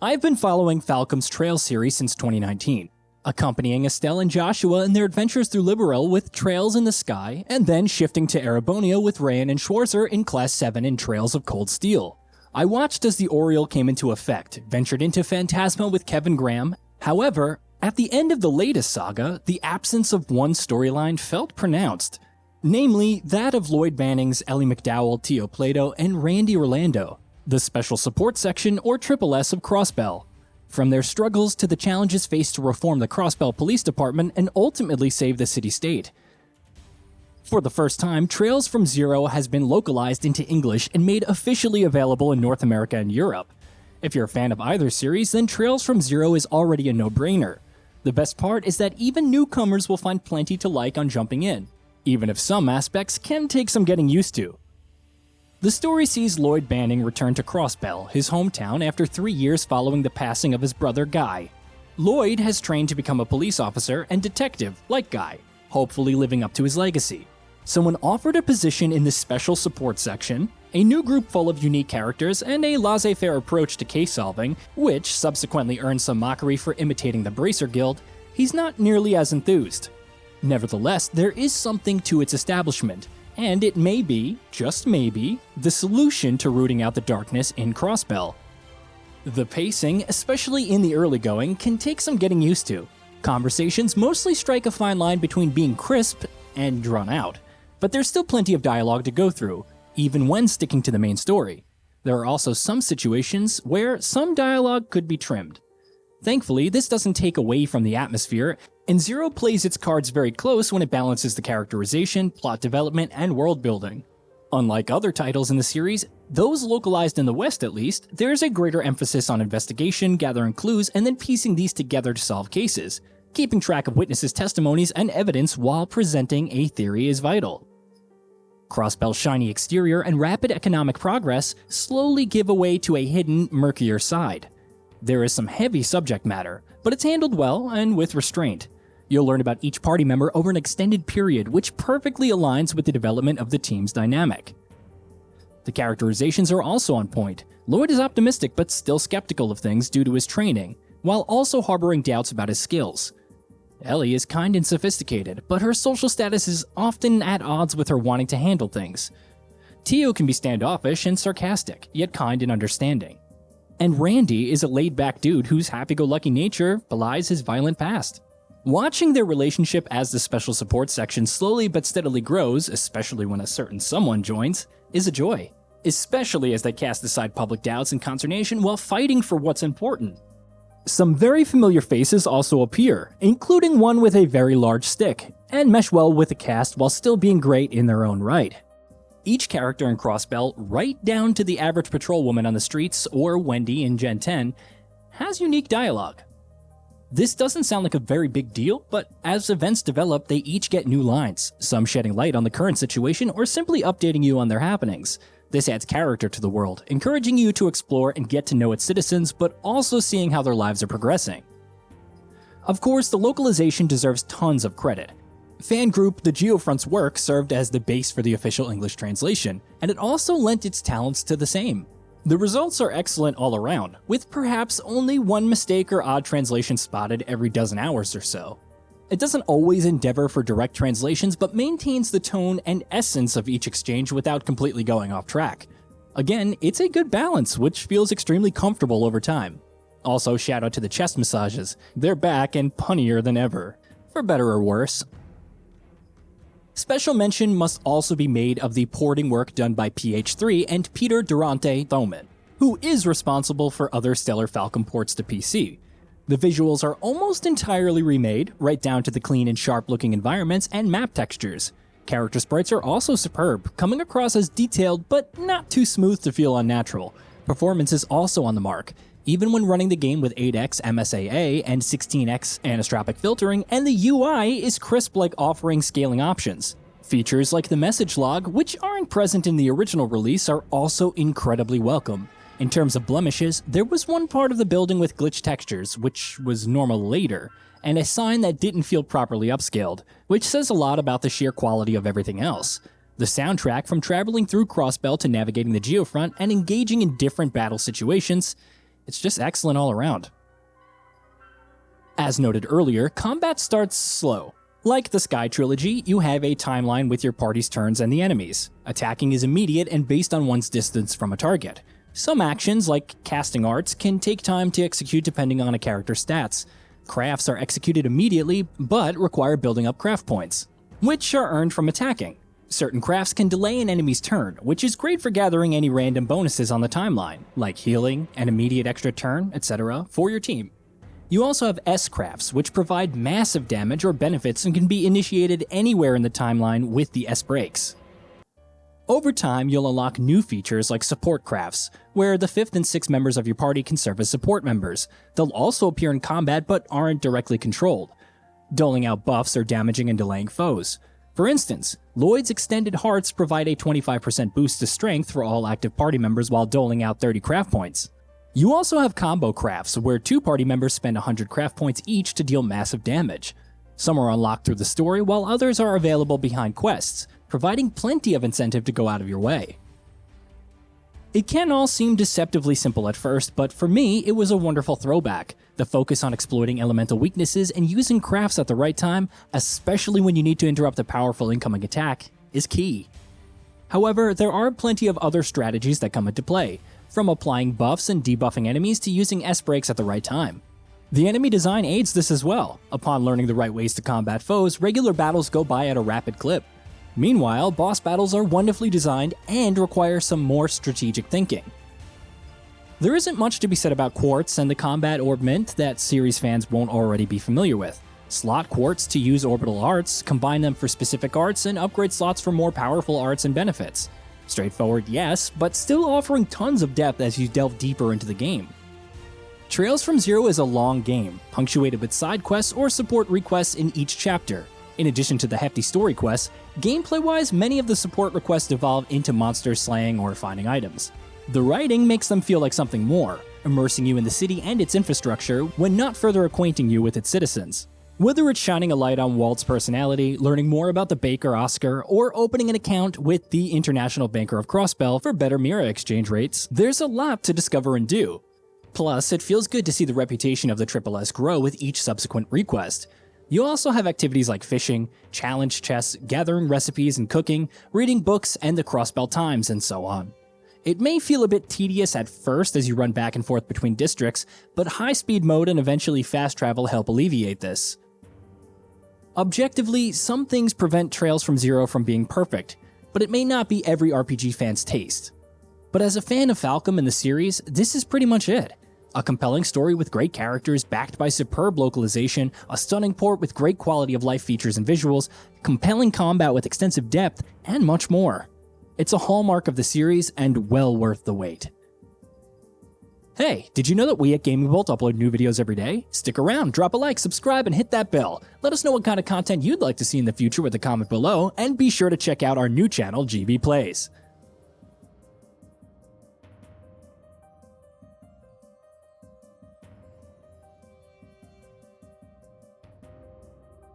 I've been following Falcom's Trail series since 2019, accompanying Estelle and Joshua in their adventures through Liberel with Trails in the Sky, and then shifting to Erebonia with Rayan and Schwarzer in Class 7 in Trails of Cold Steel. I watched as the Oriole came into effect, ventured into Phantasma with Kevin Graham. However, at the end of the latest saga, the absence of one storyline felt pronounced, namely that of Lloyd Banning's Ellie McDowell, Tio Plato, and Randy Orlando, the Special Support Section or Triple S of Crossbell. From their struggles to the challenges faced to reform the Crossbell Police Department and ultimately save the city-state. For the first time, Trails from Zero has been localized into English and made officially available in North America and Europe. If you're a fan of either series, then Trails from Zero is already a no-brainer. The best part is that even newcomers will find plenty to like on jumping in, even if some aspects can take some getting used to. The story sees Lloyd Banning return to Crossbell, his hometown, after 3 years following the passing of his brother Guy. Lloyd has trained to become a police officer and detective, like Guy, hopefully living up to his legacy. So when offered a position in the Special Support Section, a new group full of unique characters, and a laissez-faire approach to case solving, which subsequently earned some mockery for imitating the Bracer Guild, he's not nearly as enthused. Nevertheless, there is something to its establishment, and it may be, just maybe, the solution to rooting out the darkness in Crossbell. The pacing, especially in the early going, can take some getting used to. Conversations mostly strike a fine line between being crisp and drawn out, but there's still plenty of dialogue to go through, even when sticking to the main story. There are also some situations where some dialogue could be trimmed. Thankfully, this doesn't take away from the atmosphere, and Zero plays its cards very close when it balances the characterization, plot development, and world building. Unlike other titles in the series, those localized in the West at least, there's a greater emphasis on investigation, gathering clues, and then piecing these together to solve cases. Keeping track of witnesses' testimonies and evidence while presenting a theory is vital. Crossbell's shiny exterior and rapid economic progress slowly give way to a hidden, murkier side. There is some heavy subject matter, but it's handled well and with restraint. You'll learn about each party member over an extended period, which perfectly aligns with the development of the team's dynamic. The characterizations are also on point. Lloyd is optimistic but still skeptical of things due to his training, while also harboring doubts about his skills. Ellie is kind and sophisticated, but her social status is often at odds with her wanting to handle things. Tio can be standoffish and sarcastic, yet kind and understanding. And Randy is a laid-back dude whose happy-go-lucky nature belies his violent past. Watching their relationship as the Special Support Section slowly but steadily grows, especially when a certain someone joins, is a joy. Especially as they cast aside public doubts and consternation while fighting for what's important. Some very familiar faces also appear, including one with a very large stick, and mesh well with the cast while still being great in their own right. Each character in Crossbell, right down to the average patrolwoman on the streets or Wendy in Gen 10, has unique dialogue. This doesn't sound like a very big deal, but as events develop, they each get new lines, some shedding light on the current situation or simply updating you on their happenings. This adds character to the world, encouraging you to explore and get to know its citizens, but also seeing how their lives are progressing. Of course, the localization deserves tons of credit. Fan group The Geofront's work served as the base for the official English translation, and it also lent its talents to the same. The results are excellent all around, with perhaps only one mistake or odd translation spotted every dozen hours or so. It doesn't always endeavor for direct translations, but maintains the tone and essence of each exchange without completely going off track. Again, it's a good balance, which feels extremely comfortable over time. Also, shout out to the chest massages. They're back and punnier than ever, for better or worse. Special mention must also be made of the porting work done by PH3 and Peter Durante Thoman, who is responsible for other Stellar Falcom ports to PC. The visuals are almost entirely remade, right down to the clean and sharp-looking environments and map textures. Character sprites are also superb, coming across as detailed but not too smooth to feel unnatural. Performance is also on the mark, even when running the game with 8x MSAA and 16x anisotropic filtering, and the UI is crisp like offering scaling options. Features like the message log, which aren't present in the original release, are also incredibly welcome. In terms of blemishes, there was one part of the building with glitch textures, which was normal later, and a sign that didn't feel properly upscaled, which says a lot about the sheer quality of everything else. The soundtrack, from traveling through Crossbell to navigating the Geofront and engaging in different battle situations, It's just excellent all around. As noted earlier, combat starts slow. Like the Sky Trilogy, you have a timeline with your party's turns and the enemies. Attacking is immediate and based on one's distance from a target. Some actions, like casting arts, can take time to execute depending on a character's stats. Crafts are executed immediately, but require building up craft points, which are earned from attacking. Certain crafts can delay an enemy's turn, which is great for gathering any random bonuses on the timeline, like healing, an immediate extra turn, etc., for your team. You also have S-crafts, which provide massive damage or benefits and can be initiated anywhere in the timeline with the S-breaks. Over time, you'll unlock new features like support crafts, where the 5th and 6th members of your party can serve as support members. They'll also appear in combat but aren't directly controlled, doling out buffs or damaging and delaying foes. For instance, Lloyd's Extended Hearts provide a 25% boost to strength for all active party members while doling out 30 craft points. You also have combo crafts, where 2 party members spend 100 craft points each to deal massive damage. Some are unlocked through the story, while others are available behind quests, providing plenty of incentive to go out of your way. It can all seem deceptively simple at first, but for me, it was a wonderful throwback. The focus on exploiting elemental weaknesses and using crafts at the right time, especially when you need to interrupt a powerful incoming attack, is key. However, there are plenty of other strategies that come into play, from applying buffs and debuffing enemies to using S-breaks at the right time. The enemy design aids this as well. Upon learning the right ways to combat foes, regular battles go by at a rapid clip. Meanwhile, boss battles are wonderfully designed and require some more strategic thinking. There isn't much to be said about quartz and the combat orb mint that series fans won't already be familiar with. Slot quartz to use orbital arts, combine them for specific arts, and upgrade slots for more powerful arts and benefits. Straightforward, yes, but still offering tons of depth as you delve deeper into the game. Trails from Zero is a long game, punctuated with side quests or support requests in each chapter. In addition to the hefty story quests, gameplay-wise, many of the support requests devolve into monster slaying or finding items. The writing makes them feel like something more, immersing you in the city and its infrastructure when not further acquainting you with its citizens. Whether it's shining a light on Walt's personality, learning more about the Baker Oscar, or opening an account with the International Banker of Crossbell for better mirror exchange rates, there's a lot to discover and do. Plus, it feels good to see the reputation of the Triple S grow with each subsequent request. You also have activities like fishing, challenge chests, gathering recipes and cooking, reading books, and the Crossbell Times, and so on. It may feel a bit tedious at first as you run back and forth between districts, but high-speed mode and eventually fast travel help alleviate this. Objectively, some things prevent Trails from Zero from being perfect, but it may not be every RPG fan's taste. But as a fan of Falcom and the series, this is pretty much it. A compelling story with great characters backed by superb localization, a stunning port with great quality of life features and visuals, compelling combat with extensive depth, and much more. It's a hallmark of the series and well worth the wait. Hey, did you know that we at Gaming Bolt upload new videos every day? Stick around, drop a like, subscribe, and hit that bell. Let us know what kind of content you'd like to see in the future with a comment below, and be sure to check out our new channel, GB Plays.